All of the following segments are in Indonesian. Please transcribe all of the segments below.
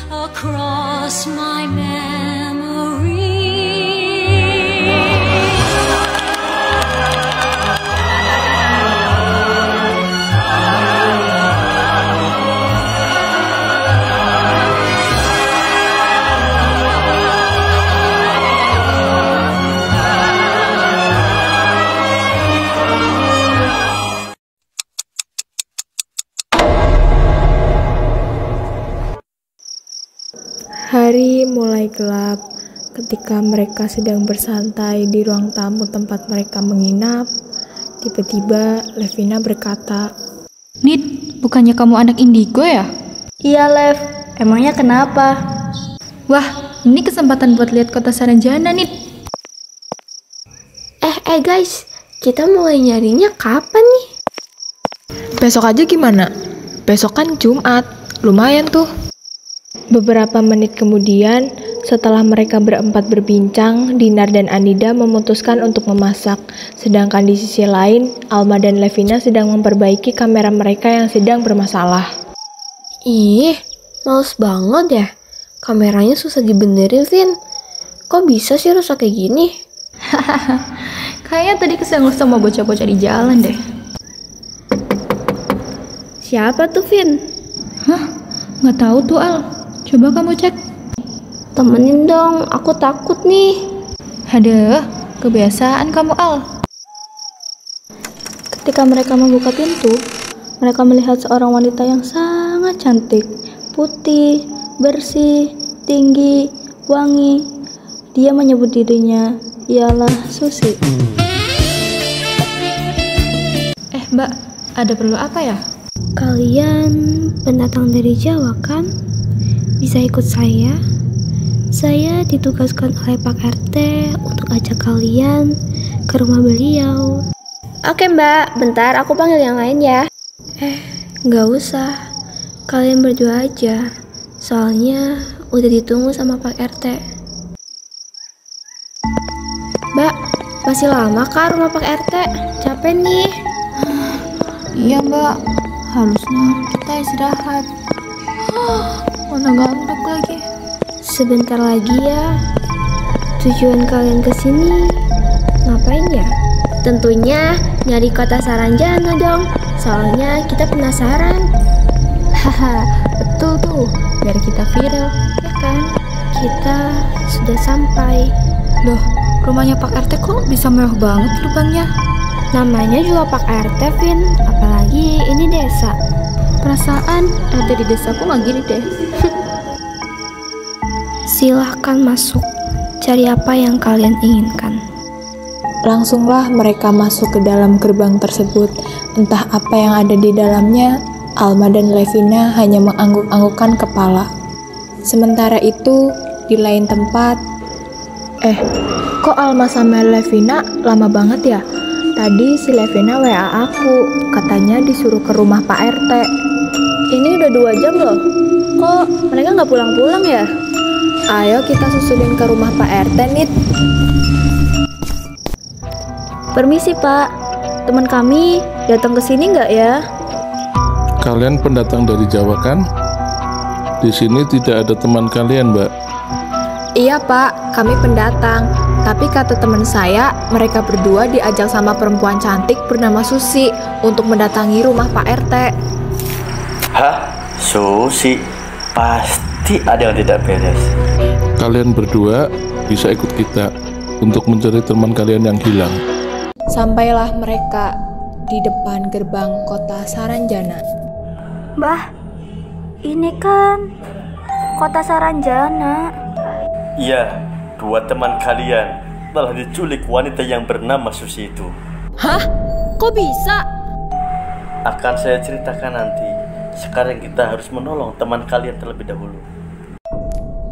across my memory. Hari mulai gelap ketika mereka sedang bersantai di ruang tamu tempat mereka menginap. Tiba-tiba Levina berkata, Nit, bukannya kamu anak indigo ya? Iya, Lev. Emangnya kenapa? Wah, ini kesempatan buat lihat kota Saranjana, Nit. Guys, kita mulai nyarinya kapan nih? besok aja gimana? Besok kan Jumat, lumayan tuh. Beberapa menit kemudian, setelah mereka berempat berbincang, Dinar dan Anida memutuskan untuk memasak. Sedangkan di sisi lain, Alma dan Levina sedang memperbaiki kamera mereka yang sedang bermasalah. Ih, males banget ya. Kameranya susah dibenerin, Vin. Kok bisa sih rusak kayak gini? Kayaknya tadi kesenggol sama bocah-bocah di jalan deh. Siapa tuh, Vin? Hah? Nggak tahu tuh, Al. Coba kamu cek. Temenin dong, aku takut nih. Aduh, kebiasaan kamu, Al. Ketika mereka membuka pintu, mereka melihat seorang wanita yang sangat cantik, putih, bersih, tinggi, wangi. Dia menyebut dirinya ialah Susi. Mbak, ada perlu apa ya? Kalian pendatang dari Jawa kan? Bisa ikut saya? Saya ditugaskan oleh Pak RT untuk ajak kalian ke rumah beliau. Oke Mbak, bentar aku panggil yang lain ya. Nggak usah. Kalian berdua aja. Soalnya udah ditunggu sama Pak RT. Mbak, masih lama kah rumah Pak RT? Capek nih. Iya, Mbak. Harusnya kita istirahat. Mana ngantuk lagi. Sebentar lagi ya. Tujuan kalian kesini ngapain ya? Tentunya nyari kota Saranjana dong. Soalnya kita penasaran. Haha, betul tuh. Biar kita viral, ya kan? Kita sudah sampai. Loh, rumahnya Pak RT kok bisa mewah banget gerbangnya? Namanya juga Pak RT, Vin. Apalagi ini desa. Perasaan RT di desaku nggak gini deh. Silahkan masuk. Cari apa yang kalian inginkan. Langsunglah mereka masuk ke dalam gerbang tersebut. Entah apa yang ada di dalamnya, Alma dan Levina hanya mengangguk-anggukkan kepala. Sementara itu, di lain tempat, kok Alma sama Levina lama banget ya? Tadi si Levina WA aku, katanya disuruh ke rumah Pak RT. Ini udah 2 jam loh. Kok mereka nggak pulang-pulang ya? Ayo kita susulin ke rumah Pak RT, Nit. Permisi Pak, teman kami datang ke sini nggak ya? Kalian pendatang dari Jawa kan? Di sini tidak ada teman kalian, Mbak. Iya Pak, kami pendatang. Tapi kata teman saya, mereka berdua diajak sama perempuan cantik bernama Susi untuk mendatangi rumah Pak RT. Hah? Susi? Pasti ada yang tidak beres. Kalian berdua bisa ikut kita untuk mencari teman kalian yang hilang. Sampailah mereka di depan gerbang kota Saranjana. Mbah, ini kan kota Saranjana. Iya, 2 teman kalian telah diculik wanita yang bernama Susi itu. Hah? Kok bisa? Akan saya ceritakan nanti. Sekarang kita harus menolong teman kalian terlebih dahulu.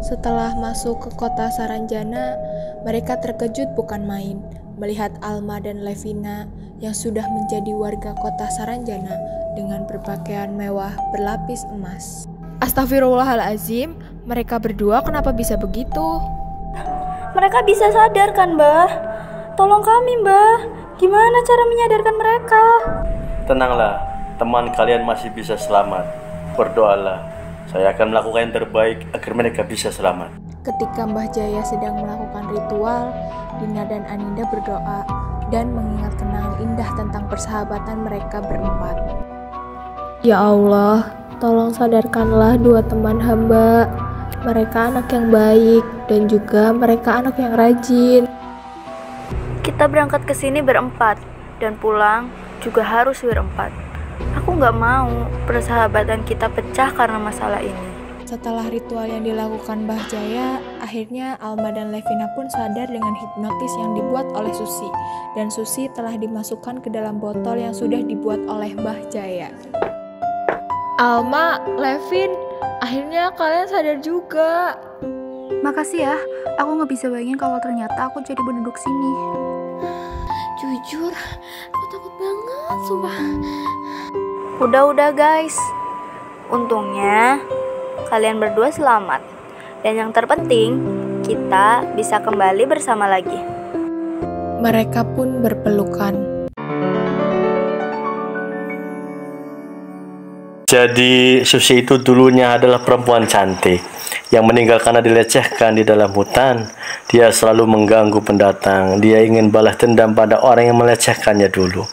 Setelah masuk ke kota Saranjana, mereka terkejut bukan main melihat Alma dan Levina yang sudah menjadi warga kota Saranjana dengan berpakaian mewah berlapis emas. Astagfirullahalazim, mereka berdua kenapa bisa begitu? Mereka bisa sadar kan, Mbah? Tolong kami, Mbah. Gimana cara menyadarkan mereka? Tenanglah, teman kalian masih bisa selamat. Berdoalah. Saya akan melakukan yang terbaik agar mereka bisa selamat. Ketika Mbah Jaya sedang melakukan ritual, Dina dan Aninda berdoa dan mengingat kenangan indah tentang persahabatan mereka berempat. Ya Allah, tolong sadarkanlah dua teman hamba. Mereka anak yang baik dan juga mereka anak yang rajin. Kita berangkat ke sini berempat dan pulang juga harus berempat. Aku nggak mau persahabatan kita pecah karena masalah ini. Setelah ritual yang dilakukan Mbah Jaya, akhirnya Alma dan Levina pun sadar dengan hipnotis yang dibuat oleh Susi. Dan Susi telah dimasukkan ke dalam botol yang sudah dibuat oleh Mbah Jaya. Alma, Levin, akhirnya kalian sadar juga. Makasih ya, aku nggak bisa bayangin kalau ternyata aku jadi penduduk sini. Jujur, aku takut banget, sumpah. Udah guys, untungnya kalian berdua selamat. Dan yang terpenting, kita bisa kembali bersama lagi. Mereka pun berpelukan. Jadi Susi itu dulunya adalah perempuan cantik yang meninggal karena dilecehkan di dalam hutan. Dia selalu mengganggu pendatang. Dia ingin balas dendam pada orang yang melecehkannya dulu.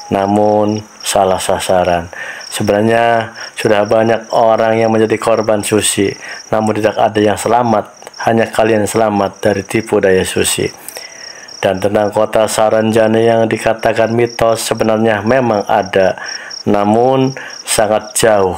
Namun salah sasaran. Sebenarnya sudah banyak orang yang menjadi korban Susi, namun tidak ada yang selamat. Hanya kalian selamat dari tipu daya Susi. Dan tentang kota Saranjana yang dikatakan mitos, sebenarnya memang ada, namun sangat jauh.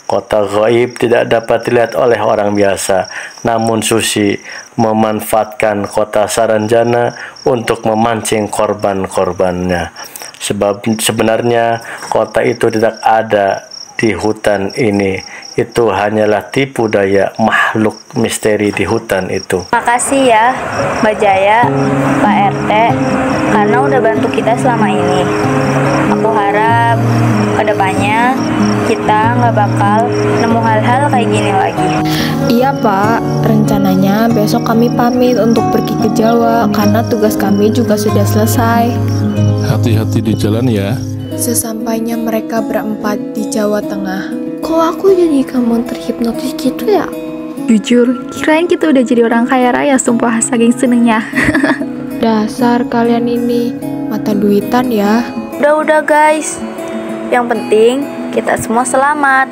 Kota gaib tidak dapat dilihat oleh orang biasa, namun Susi memanfaatkan kota Saranjana untuk memancing korban-korbannya. Sebab sebenarnya kota itu tidak ada di hutan ini. Itu hanyalah tipu daya makhluk misteri di hutan itu. Makasih ya Mbak Jaya, Pak RT, karena udah bantu kita selama ini. Aku harap kedepannya kita nggak bakal nemu hal-hal kayak gini lagi. Iya Pak, rencananya besok kami pamit untuk pergi ke Jawa karena tugas kami juga sudah selesai. Hati-hati di jalan ya. Sesampainya mereka berempat di Jawa Tengah, Kok aku jadi kamu terhipnotis gitu ya? Jujur, kirain kita udah jadi orang kaya raya, sumpah saking senengnya. dasar kalian ini mata duitan ya. Udah guys, yang penting kita semua selamat.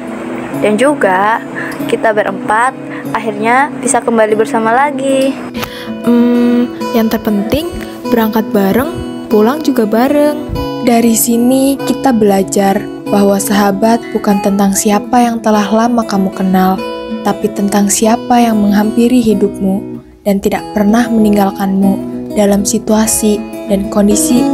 Dan juga kita berempat akhirnya bisa kembali bersama lagi. Yang terpenting berangkat bareng, pulang juga bareng. Dari sini kita belajar bahwa sahabat bukan tentang siapa yang telah lama kamu kenal, tapi tentang siapa yang menghampiri hidupmu dan tidak pernah meninggalkanmu dalam situasi dan kondisi